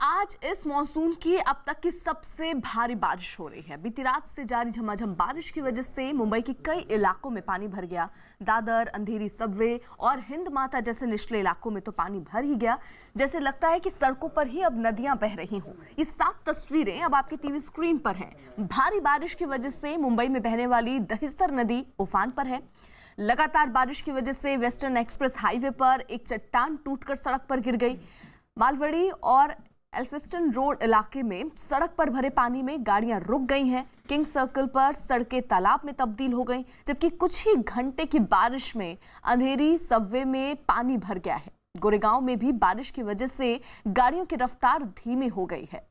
आज इस मॉनसून की अब तक की सबसे भारी बारिश हो रही है। बीती रात से जारी झमाझम बारिश की वजह से मुंबई के कई इलाकों में पानी भर गया। दादर, अंधेरी सबवे और हिंद माता जैसे निचले इलाकों में तो पानी भर ही गया। जैसे लगता है कि सड़कों पर ही अब नदियां बह रही हों। ये 7 तस्वीरें अब आपकी टीवी स्क्रीन पर हैं। भारी बारिश की वजह से मुंबई में बहने वाली दहिसर नदी उफान पर है। लगातार बारिश की वजह से वेस्टर्न एक्सप्रेस हाईवे पर एक चट्टान टूटकर सड़क पर गिर गई। मालवड़ी और एल्फिस्टन रोड इलाके में सड़क पर भरे पानी में गाड़ियां रुक गई हैं। किंग सर्कल पर सड़कें तालाब में तब्दील हो गई, जबकि कुछ ही घंटे की बारिश में अंधेरी सबवे में पानी भर गया है। गोरेगांव में भी बारिश की वजह से गाड़ियों की रफ्तार धीमी हो गई है।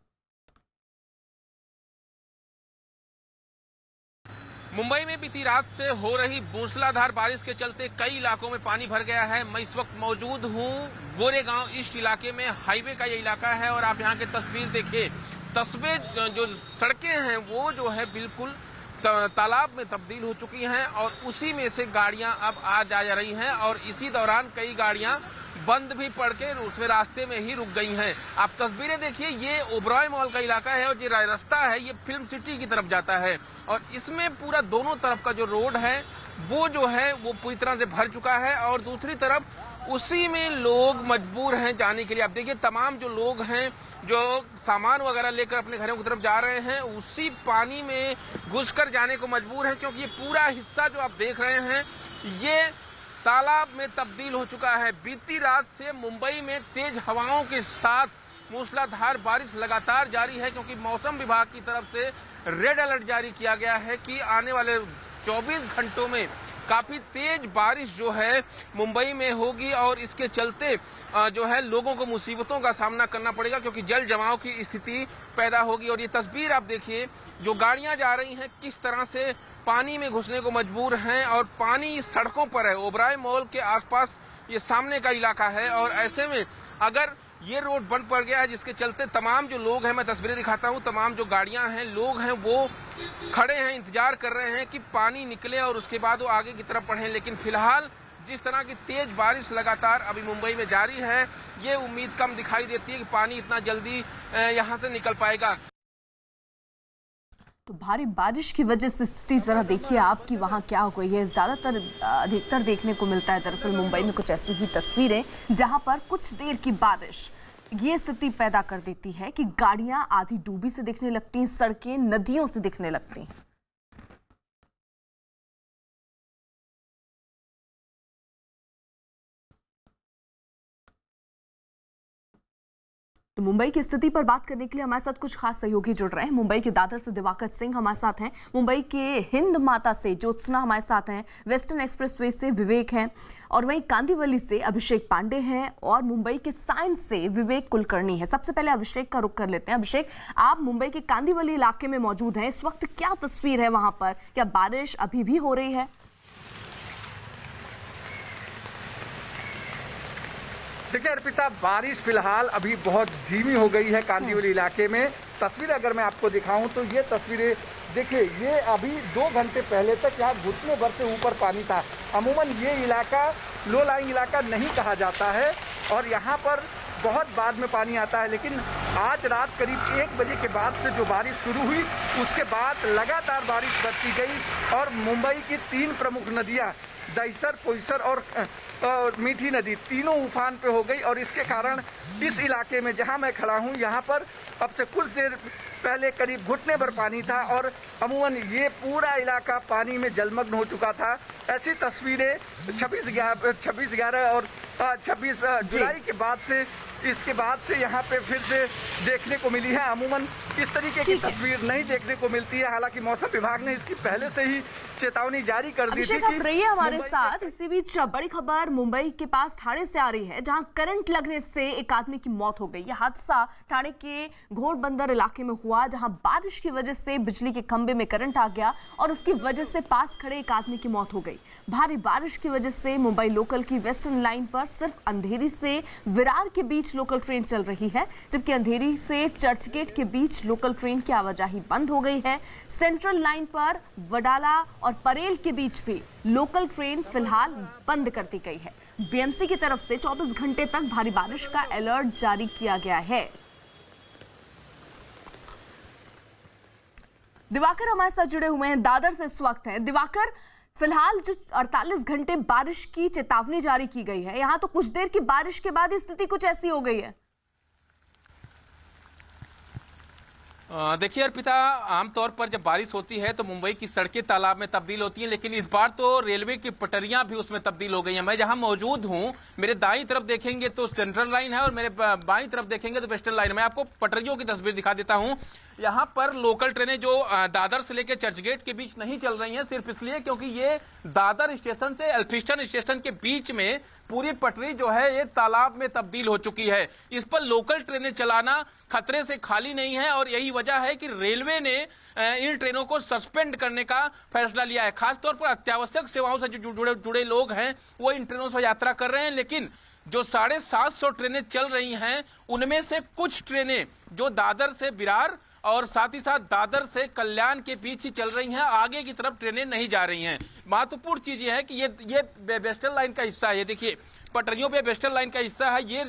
मुंबई में बीती रात से हो रही मूसलाधार बारिश के चलते कई इलाकों में पानी भर गया है। मैं इस वक्त मौजूद हूं गोरेगांव ईस्ट इलाके में। हाईवे का ये इलाका है और आप यहां की तस्वीर देखिए। तस्वीर जो सड़कें हैं वो जो है बिल्कुल तालाब में तब्दील हो चुकी हैं और उसी में से गाड़ियां अब आ जा रही हैं और इसी दौरान कई गाड़ियां बंद भी पड़ के उसमें रास्ते में ही रुक गई हैं। आप तस्वीरें देखिए, ये ओबरॉय मॉल का इलाका है और ये रास्ता है ये फिल्म सिटी की तरफ जाता है और इसमें पूरा दोनों तरफ का जो रोड है वो जो है वो पूरी तरह से भर चुका है और दूसरी तरफ उसी में लोग मजबूर हैं जाने के लिए। आप देखिए तमाम जो लोग हैं जो सामान वगैरह लेकर अपने घरों की तरफ जा रहे हैं उसी पानी में घुसकर जाने को मजबूर हैं, क्योंकि ये पूरा हिस्सा जो आप देख रहे हैं ये तालाब में तब्दील हो चुका है। बीती रात से मुंबई में तेज हवाओं के साथ मूसलाधार बारिश लगातार जारी है, क्योंकि मौसम विभाग की तरफ से रेड अलर्ट जारी किया गया है कि आने वाले 24 घंटों में काफी तेज बारिश जो है मुंबई में होगी और इसके चलते जो है लोगों को मुसीबतों का सामना करना पड़ेगा, क्योंकि जल जमाव की स्थिति पैदा होगी। और ये तस्वीर आप देखिए, जो गाड़ियां जा रही हैं किस तरह से पानी में घुसने को मजबूर हैं और पानी सड़कों पर है। ओबराय मॉल के आसपास ये सामने का इलाका है और ऐसे में अगर ये रोड बंद पड़ गया है जिसके चलते तमाम जो लोग हैं, मैं तस्वीरें दिखाता हूं, तमाम जो गाड़ियां हैं लोग हैं वो खड़े हैं, इंतजार कर रहे हैं कि पानी निकले और उसके बाद वो आगे की तरफ बढ़ें। लेकिन फिलहाल जिस तरह की तेज बारिश लगातार अभी मुंबई में जारी है ये उम्मीद कम दिखाई देती है कि पानी इतना जल्दी यहाँ से निकल पाएगा। तो भारी बारिश की वजह से स्थिति जरा देखिए आपकी वहां क्या हो गई है। ज्यादातर अधिकतर देखने को मिलता है दरअसल मुंबई में कुछ ऐसी ही तस्वीरें जहां पर कुछ देर की बारिश ये स्थिति पैदा कर देती है कि गाड़ियां आधी डूबी से दिखने लगती हैं, सड़कें नदियों से दिखने लगती हैं। तो मुंबई की स्थिति पर बात करने के लिए हमारे साथ कुछ खास सहयोगी जुड़ रहे हैं। मुंबई के दादर से दिवाकर सिंह हमारे साथ हैं, मुंबई के हिंद माता से ज्योत्सना हमारे साथ हैं, वेस्टर्न एक्सप्रेसवे से विवेक हैं और वहीं कांदिवली से अभिषेक पांडे हैं और मुंबई के साइंस से विवेक कुलकर्णी है। सबसे पहले अभिषेक का रुख कर लेते हैं। अभिषेक, आप मुंबई के कांदिवली इलाके में मौजूद हैं, इस वक्त क्या तस्वीर है वहां पर? क्या बारिश अभी भी हो रही है? देखिए अर्पिता, बारिश फिलहाल अभी बहुत धीमी हो गई है कांदिवली इलाके में। तस्वीर अगर मैं आपको दिखाऊं तो ये तस्वीरें देखिए, ये अभी 2 घंटे पहले तक यहाँ घुटनों भर से ऊपर पानी था। अमूमन ये इलाका लो लाइंग इलाका नहीं कहा जाता है और यहाँ पर बहुत बाद में पानी आता है, लेकिन आज रात करीब 1 बजे के बाद से जो बारिश शुरू हुई उसके बाद लगातार बारिश बरती गई और मुंबई की 3 प्रमुख नदियाँ दहिसर, कोइसर और मीठी नदी तीनों उफान पे हो गई और इसके कारण इस इलाके में जहां मैं खड़ा हूं यहाँ पर अब से कुछ देर पहले करीब घुटने भर पानी था और अमूमन ये पूरा इलाका पानी में जलमग्न हो चुका था। ऐसी तस्वीरें 26/11 और 26 जुलाई के बाद से इसके बाद से यहाँ पे फिर से देखने को मिली है। अमूमन इस तरीके की तस्वीर नहीं देखने को मिलती है। हालांकि मौसम विभाग ने इसकी पहले से ही चेतावनी जारी कर दी थी कि रहिए हमारे साथ। इसी बीच बड़ी खबर मुंबई के पास ठाणे से आ रही है, जहां करंट लगने से एक आदमी की मौत हो गई। यह हादसा ठाणे के घोड़बंदर इलाके में हुआ, जहां बारिश की वजह से बिजली के खंभे में करंट आ गया और उसकी वजह से पास खड़े एक आदमी की मौत हो गई। भारी बारिश की वजह से मुंबई लोकल की वेस्टर्न लाइन पर सिर्फ अंधेरी से विरार के बीच लोकल ट्रेन चल रही है, जबकि अंधेरी से चर्चगेट के बीच लोकल ट्रेन की आवाजाही बंद हो गई है। सेंट्रल लाइन पर वडाला और परेल के बीच भी लोकल ट्रेन फिलहाल बंद कर दी गई है। बीएमसी की तरफ से 24 घंटे तक भारी बारिश का अलर्ट जारी किया गया है। दिवाकर हमारे साथ जुड़े हुए हैं, दादर से इस वक्त हैं। दिवाकर, फिलहाल जो 48 घंटे बारिश की चेतावनी जारी की गई है, यहाँ तो कुछ देर की बारिश के बाद स्थिति कुछ ऐसी हो गई है। देखिए अर्पिता, आमतौर पर जब बारिश होती है तो मुंबई की सड़कें तालाब में तब्दील होती हैं, लेकिन इस बार तो रेलवे की पटरियां भी उसमें तब्दील हो गई हैं। मैं जहां मौजूद हूं, मेरे दाईं तरफ देखेंगे तो सेंट्रल लाइन है और मेरे बाईं तरफ देखेंगे तो वेस्टर्न लाइन। मैं आपको पटरियों की तस्वीर दिखा देता हूं। यहाँ पर लोकल ट्रेनें जो दादर से लेकर चर्चगेट के बीच नहीं चल रही हैं, सिर्फ इसलिए क्योंकि ये दादर स्टेशन से एल्फिस्टन स्टेशन के बीच में पूरी पटरी जो है ये तालाब में तब्दील हो चुकी है। इस पर लोकल ट्रेनें चलाना खतरे से खाली नहीं है और यही वजह है कि रेलवे ने इन ट्रेनों को सस्पेंड करने का फैसला लिया है। खासतौर पर अत्यावश्यक सेवाओं से जो जुड़े लोग हैं वो इन ट्रेनों से यात्रा कर रहे हैं, लेकिन जो 750 ट्रेनें चल रही हैं उनमें से कुछ ट्रेनें जो दादर से विरार और साथ ही साथ दादर से कल्याण के बीच ही चल रही हैं, आगे की तरफ ट्रेनें नहीं जा रही हैं। महत्वपूर्ण चीज ये है कि ये वेस्टर्न लाइन का हिस्सा है। देखिए पटरियों पे वेस्टर्न लाइन का हिस्सा है। ये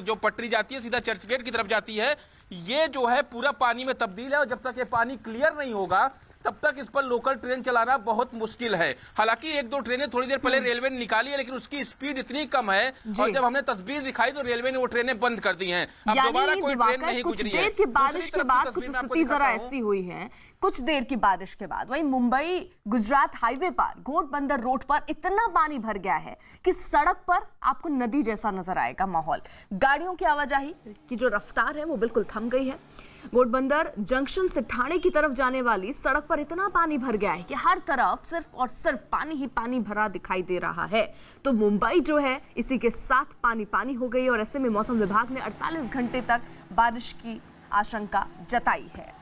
जो पटरी जाती है सीधा चर्चगेट की तरफ जाती है, ये जो है पूरा पानी में तब्दील है और जब तक ये पानी क्लियर नहीं होगा तब तक इस पर लोकल ट्रेन चलाना बहुत मुश्किल है। हालांकि एक दो ट्रेनें थोड़ी देर पहले रेलवे ने निकाली है, लेकिन उसकी स्पीड इतनी कम है और जब हमने तस्वीर दिखाई तो रेलवे ने वो ट्रेनें बंद कर दी हैं। अब दोबारा कोई ट्रेन नहीं गुजरी है। कुछ देर की बारिश के बाद कुछ स्थिति जरा ऐसी हुई है। कुछ देर की बारिश के बाद वहीं मुंबई गुजरात हाईवे पर घोड़बंदर रोड पर इतना पानी भर गया है कि सड़क पर आपको नदी जैसा नजर आएगा माहौल। गाड़ियों की आवाजाही की जो रफ्तार है वो बिल्कुल थम गई है। घोड़बंदर जंक्शन से ठाणे की तरफ जाने वाली सड़क पर इतना पानी भर गया है कि हर तरफ सिर्फ और सिर्फ पानी ही पानी भरा दिखाई दे रहा है। तो मुंबई जो है इसी के साथ पानी पानी हो गई और ऐसे में मौसम विभाग ने 48 घंटे तक बारिश की आशंका जताई है।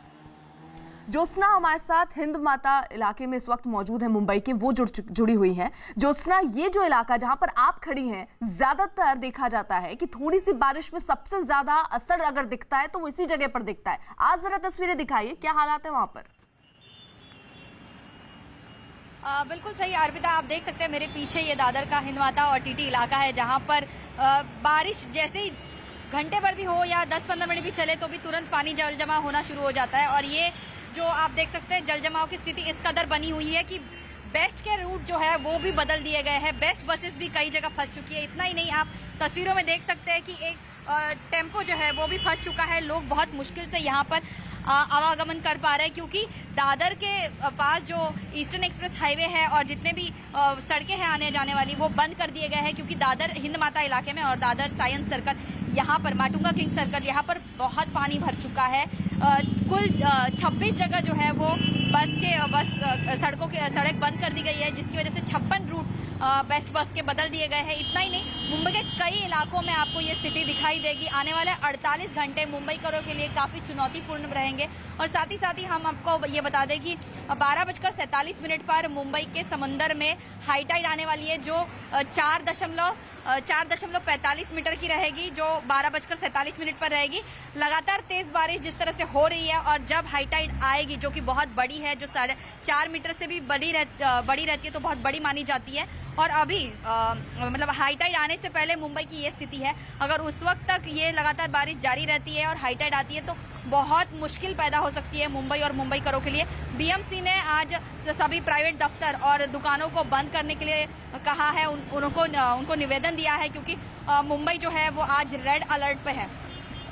ज्योत्सना हमारे साथ हिंद माता इलाके में इस वक्त मौजूद है, मुंबई के, वो जुड़ी हुई हैं। ज्योत्सना, ये जो इलाका जहां पर आप खड़ी हैं, ज्यादातर देखा जाता है कि थोड़ी सी बारिश में सबसे ज्यादा असर अगर दिखता है तो वो इसी जगह पर दिखता है। आज जरा तस्वीरें दिखाइए, क्या हालात है वहां पर? बिल्कुल सही अर्पिता, आप देख सकते हैं मेरे पीछे ये दादर का हिंद माता और टीटी इलाका है, जहां पर बारिश जैसे ही घंटे भर भी हो या 10-15 मिनट भी चले तो भी तुरंत पानी जल जमा होना शुरू हो जाता है। और ये जो आप देख सकते हैं जल जमाव की स्थिति इस कदर बनी हुई है कि बेस्ट के रूट जो है वो भी बदल दिए गए हैं। बेस्ट बसेस भी कई जगह फंस चुकी है। इतना ही नहीं, आप तस्वीरों में देख सकते हैं कि एक टेम्पो जो है वो भी फंस चुका है। लोग बहुत मुश्किल से यहाँ पर आवागमन कर पा रहे हैं क्योंकि दादर के पास जो ईस्टर्न एक्सप्रेस हाईवे है और जितने भी सड़कें हैं आने जाने वाली वो बंद कर दिए गए हैं क्योंकि दादर हिंद माता इलाके में और दादर साइंस सर्कल, यहाँ पर माटुंगा किंग सर्कल, यहाँ पर बहुत पानी भर चुका है। कुल 26 जगह जो है वो सड़क बंद कर दी गई है, जिसकी वजह से 56 रूट बेस्ट बस के बदल दिए गए हैं। इतना ही नहीं, मुंबई के कई इलाकों में आपको ये स्थिति दिखाई देगी। आने वाले 48 घंटे मुंबईकरों के लिए काफ़ी चुनौतीपूर्ण रहेंगे। और साथ ही हम आपको ये बता दें कि 12:47 पर मुंबई के समंदर में हाई टाइड आने वाली है, जो 4.45 मीटर की रहेगी, जो 12:47 पर रहेगी। लगातार तेज बारिश जिस तरह से हो रही है और जब हाई टाइड आएगी जो कि बहुत बड़ी है, जो 4.5 मीटर से भी बड़ी रहती है, तो बहुत बड़ी मानी जाती है। और अभी मतलब हाई टाइड आने से पहले मुंबई की ये स्थिति है। अगर उस वक्त तक ये लगातार बारिश जारी रहती है और हाई टाइड आती है तो बहुत मुश्किल पैदा हो सकती है मुंबई और मुंबईकरों के लिए। बीएमसी ने आज सभी प्राइवेट दफ्तर और दुकानों को बंद करने के लिए कहा है, उनको निवेदन दिया है क्योंकि मुंबई जो है वो आज रेड अलर्ट पे है।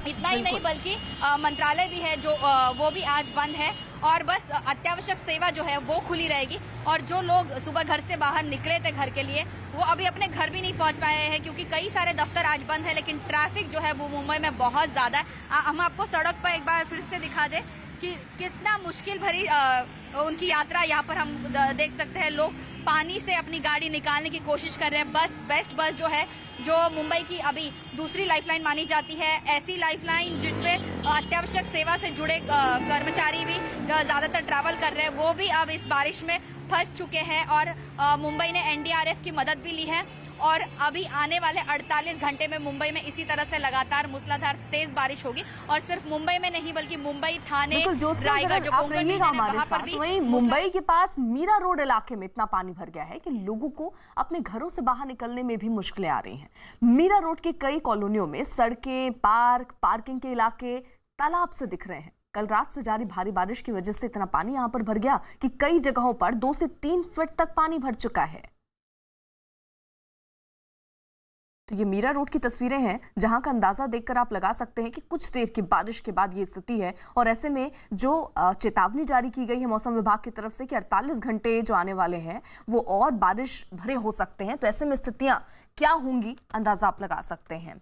इतना ही नहीं बल्कि मंत्रालय भी है जो वो भी आज बंद है और बस अत्यावश्यक सेवा जो है वो खुली रहेगी। और जो लोग सुबह घर से बाहर निकले थे घर के लिए, वो अभी अपने घर भी नहीं पहुंच पाए हैं क्योंकि कई सारे दफ्तर आज बंद है, लेकिन ट्रैफिक जो है वो मुंबई में बहुत ज़्यादा है। हम आपको सड़क पर एक बार फिर से दिखा दें कि कितना मुश्किल भरी उनकी यात्रा यहाँ पर हम देख सकते हैं। लोग पानी से अपनी गाड़ी निकालने की कोशिश कर रहे हैं। बेस्ट बस जो है, जो मुंबई की अभी दूसरी लाइफलाइन मानी जाती है, ऐसी लाइफलाइन जिसमें अत्यावश्यक सेवा से जुड़े कर्मचारी भी ज़्यादातर ट्रैवल कर रहे हैं, वो भी अब इस बारिश में फंस चुके हैं। और मुंबई ने एनडीआरएफ की मदद भी ली है और अभी आने वाले 48 घंटे में मुंबई में इसी तरह से लगातार मूसलाधार तेज बारिश होगी। और सिर्फ मुंबई में नहीं बल्कि मुंबई, थाने, रायगढ़, जो कोंकण रीजन है वहां पर भी। वहीं मुंबई के पास मीरा रोड इलाके में इतना पानी भर गया है कि लोगों को अपने घरों से बाहर निकलने में भी मुश्किलें आ रही हैं। मीरा रोड के कई कॉलोनियों में सड़कें, पार्किंग के इलाके तालाब से दिख रहे हैं। कल रात से जारी भारी बारिश की वजह से इतना पानी यहां पर भर गया कि कई जगहों पर 2 से 3 फीट तक पानी भर चुका है। तो ये मीरा रोड की तस्वीरें हैं, जहां का अंदाजा देखकर आप लगा सकते हैं कि कुछ देर की बारिश के बाद ये स्थिति है। और ऐसे में जो चेतावनी जारी की गई है मौसम विभाग की तरफ से कि 48 घंटे जो आने वाले हैं वो और बारिश भरे हो सकते हैं, तो ऐसे में स्थितियां क्या होंगी अंदाजा आप लगा सकते हैं।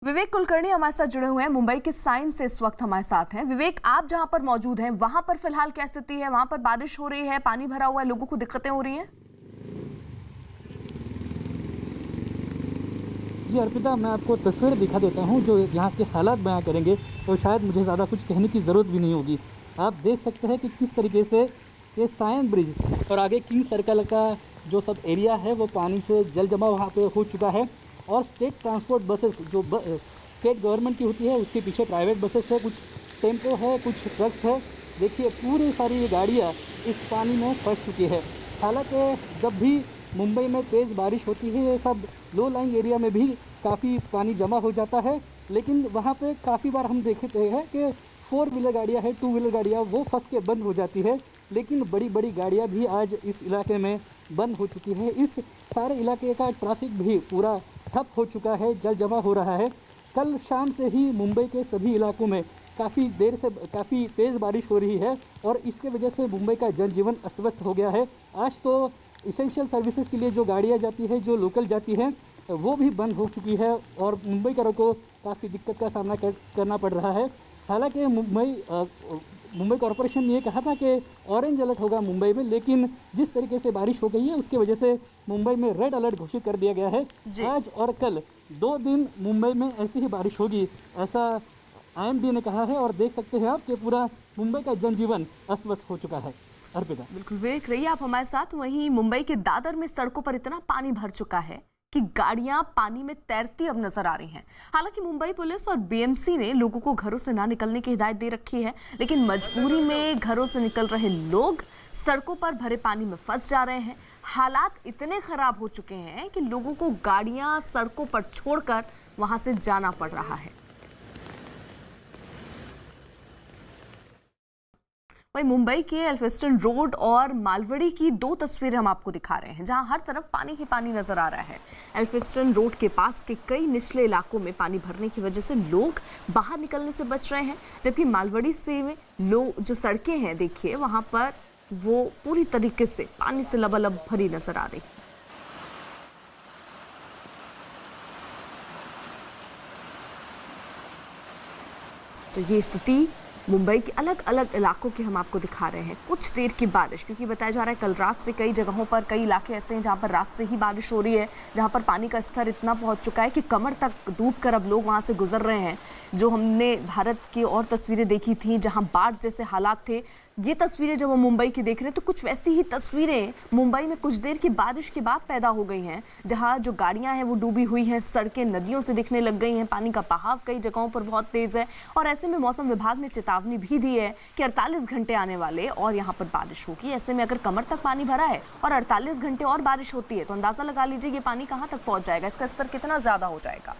विवेक कुलकर्णी हमारे साथ जुड़े हुए हैं, मुंबई के साइन से इस वक्त हमारे साथ हैं। विवेक, आप जहां पर मौजूद हैं वहां पर फिलहाल क्या स्थिति है? वहां पर बारिश हो रही है, पानी भरा हुआ है, लोगों को दिक्कतें हो रही हैं? जी अर्पिता, मैं आपको तस्वीर दिखा देता हूं जो यहाँ के हालात बयां करेंगे, तो शायद मुझे ज़्यादा कुछ कहने की ज़रूरत भी नहीं होगी। आप देख सकते हैं कि किस तरीके से ये साइन ब्रिज और आगे किंग सर्कल का जो सब एरिया है वो पानी से जल जमा वहाँ पे हो चुका है। और स्टेट ट्रांसपोर्ट बसेस जो स्टेट गवर्नमेंट की होती है उसके पीछे प्राइवेट बसेस है, कुछ टेम्पो है, कुछ ट्रक्स है। देखिए पूरी सारी ये गाड़ियाँ इस पानी में फंस चुकी है। हालांकि जब भी मुंबई में तेज़ बारिश होती है ये सब लो लाइंग एरिया में भी काफ़ी पानी जमा हो जाता है, लेकिन वहाँ पे काफ़ी बार हम देखते हैं कि 4 व्हीलर गाड़ियाँ है, 2 व्हीलर गाड़ियाँ वो फंस के बंद हो जाती है। लेकिन बड़ी बड़ी गाड़ियाँ भी आज इस इलाके में बंद हो चुकी है। इस सारे इलाके का ट्रैफिक भी पूरा ठप हो चुका है, जल जमा हो रहा है। कल शाम से ही मुंबई के सभी इलाकों में काफ़ी देर से काफ़ी तेज़ बारिश हो रही है और इसके वजह से मुंबई का जनजीवन अस्त व्यस्त हो गया है। आज तो इसेंशियल सर्विसेज के लिए जो गाड़ियाँ जाती है, जो लोकल जाती हैं, वो भी बंद हो चुकी है और मुंबई वालों को काफ़ी दिक्कत का सामना करना पड़ रहा है। हालांकि मुंबई कॉरपोरेशन ने ये कहा था कि ऑरेंज अलर्ट होगा मुंबई में, लेकिन जिस तरीके से बारिश हो गई है उसकी वजह से मुंबई में रेड अलर्ट घोषित कर दिया गया है। आज और कल 2 दिन मुंबई में ऐसी ही बारिश होगी, ऐसा IMD ने कहा है। और देख सकते हैं आप कि पूरा मुंबई का जनजीवन अस्त व्यस्त हो चुका है। अर्पिता, बिल्कुल विवेक, रहिए आप हमारे साथ। वहीं मुंबई के दादर में सड़कों पर इतना पानी भर चुका है कि गाड़ियां पानी में तैरती अब नजर आ रही हैं। हालांकि मुंबई पुलिस और BMC ने लोगों को घरों से ना निकलने की हिदायत दे रखी है, लेकिन मजबूरी में घरों से निकल रहे लोग सड़कों पर भरे पानी में फंस जा रहे हैं। हालात इतने खराब हो चुके हैं कि लोगों को गाड़ियां सड़कों पर छोड़कर वहां से जाना पड़ रहा है। वहीं मुंबई के एल्फिंस्टन रोड और मालवड़ी की 2 तस्वीरें हम आपको दिखा रहे हैं, जहां हर तरफ पानी ही पानी नजर आ रहा है। एल्फिंस्टन रोड के पास के कई निचले इलाकों में पानी भरने की वजह से लोग बाहर निकलने से बच रहे हैं, जबकि मालवड़ी से लोग जो सड़कें हैं देखिए वहां पर वो पूरी तरीके से पानी से लबालब भरी नजर आ रही। तो ये स्थिति मुंबई के अलग अलग इलाकों के हम आपको दिखा रहे हैं। कुछ देर की बारिश, क्योंकि बताया जा रहा है कल रात से कई जगहों पर, कई इलाके ऐसे हैं जहां पर रात से ही बारिश हो रही है, जहां पर पानी का स्तर इतना पहुंच चुका है कि कमर तक डूबकर अब लोग वहां से गुजर रहे हैं। जो हमने भारत की और तस्वीरें देखी थी जहां बाढ़ जैसे हालात थे, ये तस्वीरें जब हम मुंबई की देख रहे हैं तो कुछ वैसी ही तस्वीरें मुंबई में कुछ देर की बारिश के बाद पैदा हो गई हैं, जहां जो गाड़ियां हैं वो डूबी हुई हैं, सड़कें नदियों से दिखने लग गई हैं, पानी का बहाव कई जगहों पर बहुत तेज है। और ऐसे में मौसम विभाग ने चेतावनी भी दी है कि 48 घंटे आने वाले और यहाँ पर बारिश होगी। ऐसे में अगर कमर तक पानी भरा है और 48 घंटे और बारिश होती है तो अंदाजा लगा लीजिए ये पानी कहाँ तक पहुंच जाएगा, इसका स्तर कितना ज्यादा हो जाएगा।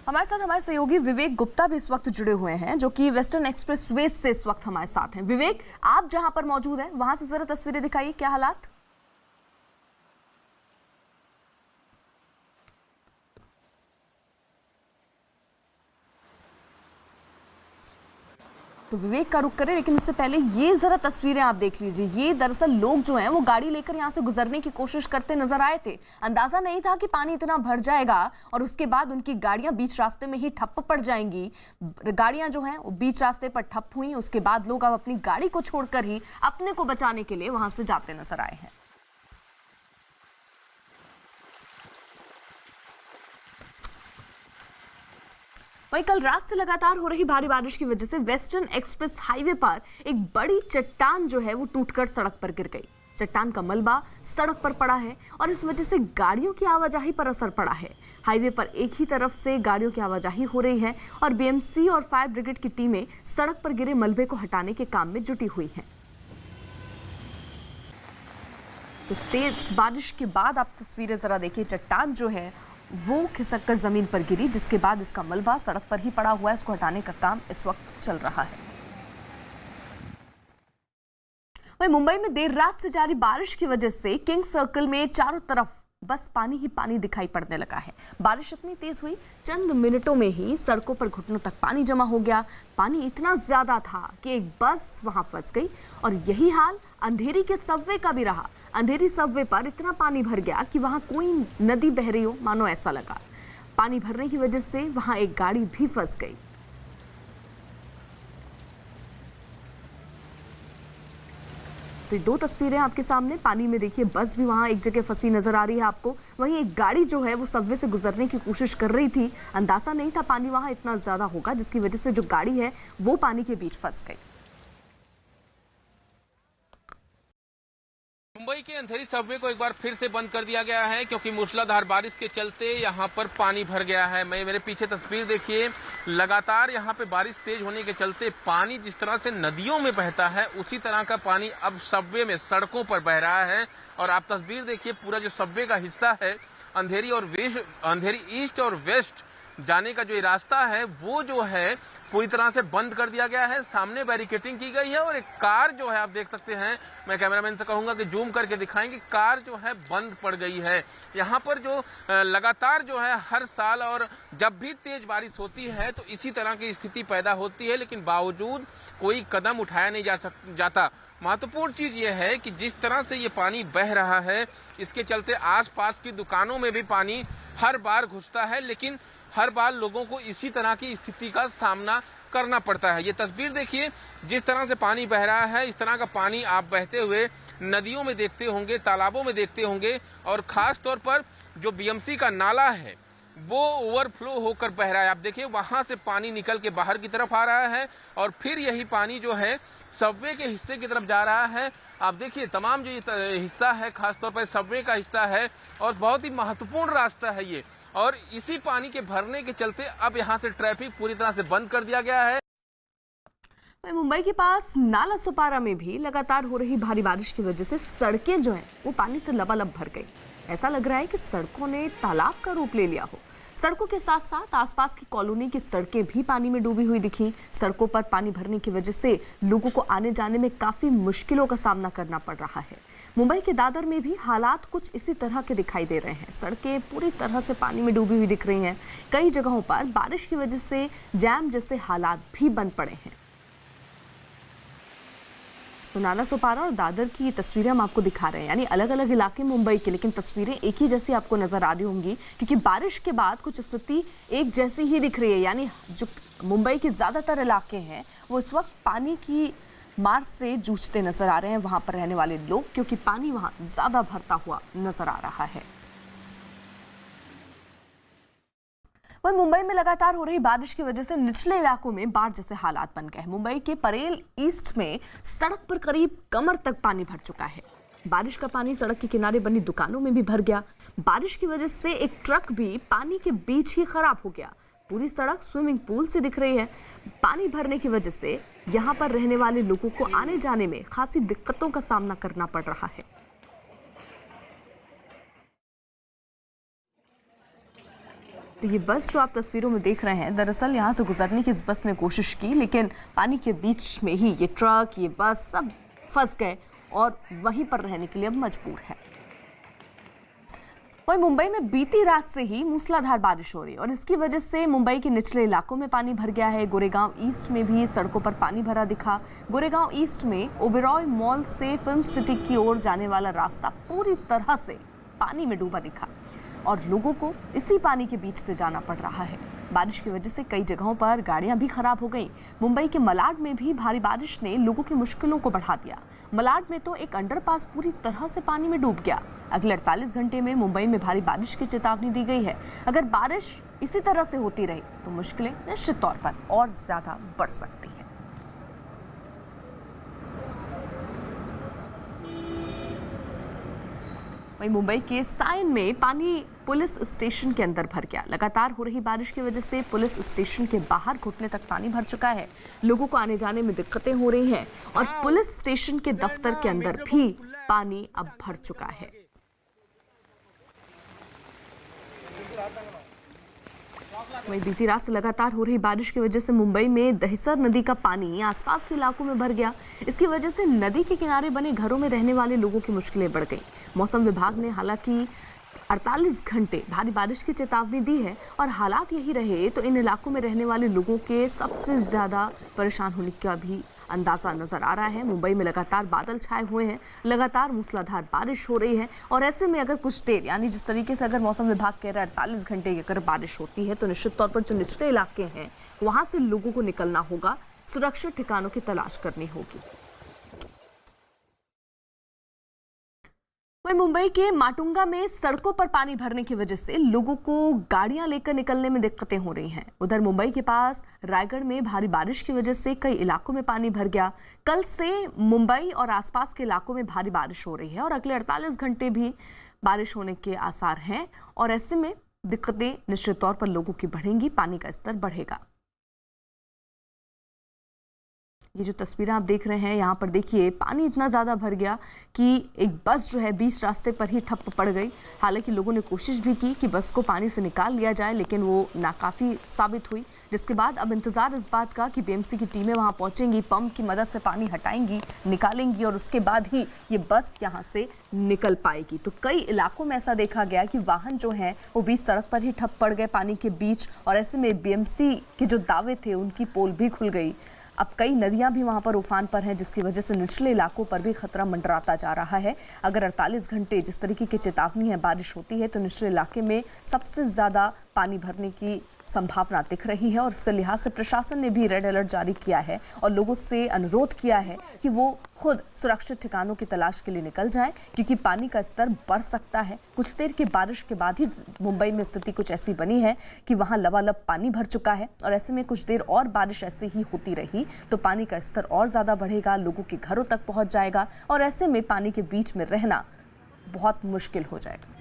हमारे साथ हमारे सहयोगी विवेक गुप्ता भी इस वक्त जुड़े हुए हैं, जो कि वेस्टर्न एक्सप्रेसवे से इस वक्त हमारे साथ हैं। विवेक, आप जहां पर मौजूद हैं वहां से जरा तस्वीरें दिखाइए, क्या हालात? तो विवेक का रुख करें, लेकिन इससे पहले ये जरा तस्वीरें आप देख लीजिए। ये दरअसल लोग जो हैं वो गाड़ी लेकर यहाँ से गुजरने की कोशिश करते नजर आए थे। अंदाजा नहीं था कि पानी इतना भर जाएगा और उसके बाद उनकी गाड़ियां बीच रास्ते में ही ठप्प पड़ जाएंगी। गाड़ियां जो हैं वो बीच रास्ते पर ठप्प हुई, उसके बाद लोग अब अपनी गाड़ी को छोड़कर ही अपने को बचाने के लिए वहां से जाते नजर आए हैं। वहीं कल रात से लगातार हो रही भारी बारिश की वजह से वेस्टर्न एक्सप्रेस हाईवे पर एक बड़ी चट्टान जो है वो टूटकर सड़क पर गिर गई। चट्टान का मलबा सड़क पर पड़ा है और इस वजह से गाड़ियों की आवाजाही पर असर पड़ा है। हाईवे पर एक ही तरफ से गाड़ियों की आवाजाही हो रही है और BMC और फायर ब्रिगेड की टीमें सड़क पर गिरे मलबे को हटाने के काम में जुटी हुई हैं। तो तेज बारिश के बाद आप तस्वीरें जरा देखिए, चट्टान जो है वो खिसक कर जमीन पर गिरी, जिसके बाद इसका मलबा सड़क पर ही पड़ा हुआ है। इसको हटाने का काम इस वक्त चल रहा है। वहीं मुंबई में देर रात से जारी बारिश की वजह से किंग सर्कल में चारों तरफ बस पानी ही पानी दिखाई पड़ने लगा है। बारिश इतनी तेज हुई, चंद मिनटों में ही सड़कों पर घुटनों तक पानी जमा हो गया। पानी इतना ज्यादा था कि एक बस वहां फंस गई और यही हाल अंधेरी के सबवे का भी रहा। अंधेरी सबवे पर इतना पानी भर गया कि वहां कोई नदी बह रही हो, मानो ऐसा लगा। पानी भरने की वजह से वहां एक गाड़ी भी फंस गई। तो ये दो तस्वीरें आपके सामने, पानी में देखिए बस भी वहां एक जगह फंसी नजर आ रही है आपको। वहीं एक गाड़ी जो है वो सबवे से गुजरने की कोशिश कर रही थी। अंदाजा नहीं था पानी वहां इतना ज्यादा होगा, जिसकी वजह से जो गाड़ी है वो पानी के बीच फंस गई। मुंबई के अंधेरी सबवे को एक बार फिर से बंद कर दिया गया है क्योंकि मूसलाधार बारिश के चलते यहां पर पानी भर गया है। मेरे पीछे तस्वीर देखिए, लगातार यहां पे बारिश तेज होने के चलते पानी जिस तरह से नदियों में बहता है उसी तरह का पानी अब सबवे में सड़कों पर बह रहा है। और आप तस्वीर देखिए, पूरा जो सबवे का हिस्सा है अंधेरी ईस्ट और वेस्ट जाने का जो ये रास्ता है वो जो है पूरी तरह से बंद कर दिया गया है। सामने बैरिकेटिंग की गई है और एक कार जो है आप देख सकते हैं, मैं कैमरामैन से कहूंगा कि जूम करके दिखाएंगे, कार जो है बंद पड़ गई है। यहाँ पर जो लगातार जो है हर साल और जब भी तेज बारिश होती है तो इसी तरह की स्थिति पैदा होती है, लेकिन बावजूद कोई कदम उठाया नहीं जाता। महत्वपूर्ण चीज ये है कि जिस तरह से ये पानी बह रहा है इसके चलते आसपास की दुकानों में भी पानी हर बार घुसता है, लेकिन हर बार लोगों को इसी तरह की स्थिति का सामना करना पड़ता है। ये तस्वीर देखिए, जिस तरह से पानी बह रहा है इस तरह का पानी आप बहते हुए नदियों में देखते होंगे, तालाबों में देखते होंगे, और खास तौर पर जो बीएमसी का नाला है वो ओवरफ्लो होकर बह रहा है। आप देखिए वहां से पानी निकल के बाहर की तरफ आ रहा है और फिर यही पानी जो है सबवे के हिस्से की तरफ जा रहा है। आप देखिए तमाम जो ये हिस्सा है खासतौर पर सबवे का हिस्सा है और बहुत ही महत्वपूर्ण रास्ता है ये, और इसी पानी के भरने के चलते अब यहाँ से ट्रैफिक पूरी तरह से बंद कर दिया गया है। मुंबई के पास नाला सुपारा में भी लगातार हो रही भारी बारिश की वजह से सड़कें जो हैं वो पानी से लबालब भर गई। ऐसा लग रहा है कि सड़कों ने तालाब का रूप ले लिया हो। सड़कों के साथ साथ आसपास की कॉलोनी की सड़कें भी पानी में डूबी हुई दिखी। सड़कों पर पानी भरने की वजह से लोगों को आने जाने में काफी मुश्किलों का सामना करना पड़ रहा है। मुंबई के दादर में भी हालात कुछ इसी तरह के दिखाई दे रहे हैं। सड़कें पूरी तरह से पानी में डूबी हुई दिख रही हैं। कई जगहों पर बारिश की वजह से जैम जैसे हालात भी बन पड़े हैं। तो नाला सुपारा और दादर की ये तस्वीरें हम आपको दिखा रहे हैं, यानी अलग अलग इलाके मुंबई के, लेकिन तस्वीरें एक ही जैसी आपको नजर आ रही होंगी क्योंकि बारिश के बाद कुछ स्थिति एक जैसी ही दिख रही है। यानी जो मुंबई के ज्यादातर इलाके हैं वो इस वक्त पानी की मार से जूझते नजर आ रहे हैं, वहां पर रहने वाले लोग, क्योंकि पानी वहां ज्यादा भरता हुआ नजर आ रहा है। वहीं मुंबई में लगातार हो रही बारिश की वजह से निचले इलाकों में बाढ़ जैसे हालात बन गए हैं। मुंबई के परेल ईस्ट में सड़क पर करीब कमर तक पानी भर चुका है। बारिश का पानी सड़क के किनारे बनी दुकानों में भी भर गया। बारिश की वजह से एक ट्रक भी पानी के बीच ही खराब हो गया। पूरी सड़क स्विमिंग पूल से दिख रही है। पानी भरने की वजह से यहाँ पर रहने वाले लोगों को आने जाने में खासी दिक्कतों का सामना करना पड़ रहा है। तो ये बस जो आप तस्वीरों में देख रहे हैं, दरअसल यहाँ से गुजरने की इस बस ने कोशिश की, लेकिन पानी के बीच में ही ये ट्रक, ये बस सब फंस गए और वहीं पर रहने के लिए अब मजबूर है। वहीं मुंबई में बीती रात से ही मूसलाधार बारिश हो रही है और इसकी वजह से मुंबई के निचले इलाकों में पानी भर गया है। गोरेगांव ईस्ट में भी सड़कों पर पानी भरा दिखा। गोरेगांव ईस्ट में ओबेरॉय मॉल से फिल्म सिटी की ओर जाने वाला रास्ता पूरी तरह से पानी में डूबा दिखा और लोगों को इसी पानी के बीच से जाना पड़ रहा है। बारिश की वजह से कई जगहों पर गाड़ियां भी खराब हो गईं। मुंबई के मलाड में भी भारी बारिश ने लोगों की मुश्किलों को बढ़ा दिया। मलाड में तो एक अंडरपास पूरी तरह से पानी में डूब गया। अगले 48 घंटे में मुंबई में भारी बारिश की चेतावनी दी गई है। अगर बारिश इसी तरह से होती रही तो मुश्किलें निश्चित तौर पर और ज्यादा बढ़ सकती है। वहीं मुंबई के साइन में पानी पुलिस स्टेशन के अंदर भर गया। लगातार हो रही बारिश की वजह से पुलिस स्टेशन के बाहर घुटने तक पानी भर चुका है। लोगों को आने जाने में दिक्कतें हो रही हैं और पुलिस स्टेशन के दफ्तर के अंदर भी पानी अब भर चुका है। वहीं बीती रात से लगातार हो रही बारिश की वजह से मुंबई में दहिसर नदी का पानी आसपास के इलाकों में भर गया। इसकी वजह से नदी के किनारे बने घरों में रहने वाले लोगों की मुश्किलें बढ़ गई। मौसम विभाग ने हालांकि 48 घंटे भारी बारिश की चेतावनी दी है और हालात यही रहे तो इन इलाकों में रहने वाले लोगों के सबसे ज्यादा परेशान होने का भी अंदाजा नजर आ रहा है। मुंबई में लगातार बादल छाए हुए हैं, लगातार मूसलाधार बारिश हो रही है और ऐसे में अगर कुछ देर यानी जिस तरीके से अगर मौसम विभाग कह रहा है 48 घंटे की अगर बारिश होती है तो निश्चित तौर पर जो निचले इलाके हैं वहां से लोगों को निकलना होगा, सुरक्षित ठिकानों की तलाश करनी होगी। वहीं मुंबई के माटुंगा में सड़कों पर पानी भरने की वजह से लोगों को गाड़ियां लेकर निकलने में दिक्कतें हो रही हैं। उधर मुंबई के पास रायगढ़ में भारी बारिश की वजह से कई इलाकों में पानी भर गया। कल से मुंबई और आसपास के इलाकों में भारी बारिश हो रही है और अगले 48 घंटे भी बारिश होने के आसार हैं और ऐसे में दिक्कतें निश्चित तौर पर लोगों की बढ़ेंगी, पानी का स्तर बढ़ेगा। ये जो तस्वीरें आप देख रहे हैं यहाँ पर देखिए पानी इतना ज़्यादा भर गया कि एक बस जो है बीच रास्ते पर ही ठप पड़ गई। हालांकि लोगों ने कोशिश भी की कि बस को पानी से निकाल लिया जाए लेकिन वो नाकाफ़ी साबित हुई, जिसके बाद अब इंतज़ार इस बात का कि बीएमसी की टीमें वहाँ पहुँचेंगी, पंप की मदद से पानी हटाएंगी, निकालेंगी और उसके बाद ही ये बस यहाँ से निकल पाएगी। तो कई इलाकों में ऐसा देखा गया कि वाहन जो हैं वो बीच सड़क पर ही ठप पड़ गए पानी के बीच और ऐसे में बीएमसी के जो दावे थे उनकी पोल भी खुल गई। अब कई नदियां भी वहां पर उफान पर हैं जिसकी वजह से निचले इलाकों पर भी खतरा मंडराता जा रहा है। अगर 48 घंटे जिस तरीके की चेतावनी है बारिश होती है तो निचले इलाके में सबसे ज़्यादा पानी भरने की संभावना दिख रही है और इसके लिहाज से प्रशासन ने भी रेड अलर्ट जारी किया है और लोगों से अनुरोध किया है कि वो खुद सुरक्षित ठिकानों की तलाश के लिए निकल जाएं क्योंकि पानी का स्तर बढ़ सकता है। कुछ देर की बारिश के बाद ही मुंबई में स्थिति कुछ ऐसी बनी है कि वहां लबालब पानी भर चुका है और ऐसे में कुछ देर और बारिश ऐसे ही होती रही तो पानी का स्तर और ज़्यादा बढ़ेगा, लोगों के घरों तक पहुँच जाएगा और ऐसे में पानी के बीच में रहना बहुत मुश्किल हो जाएगा।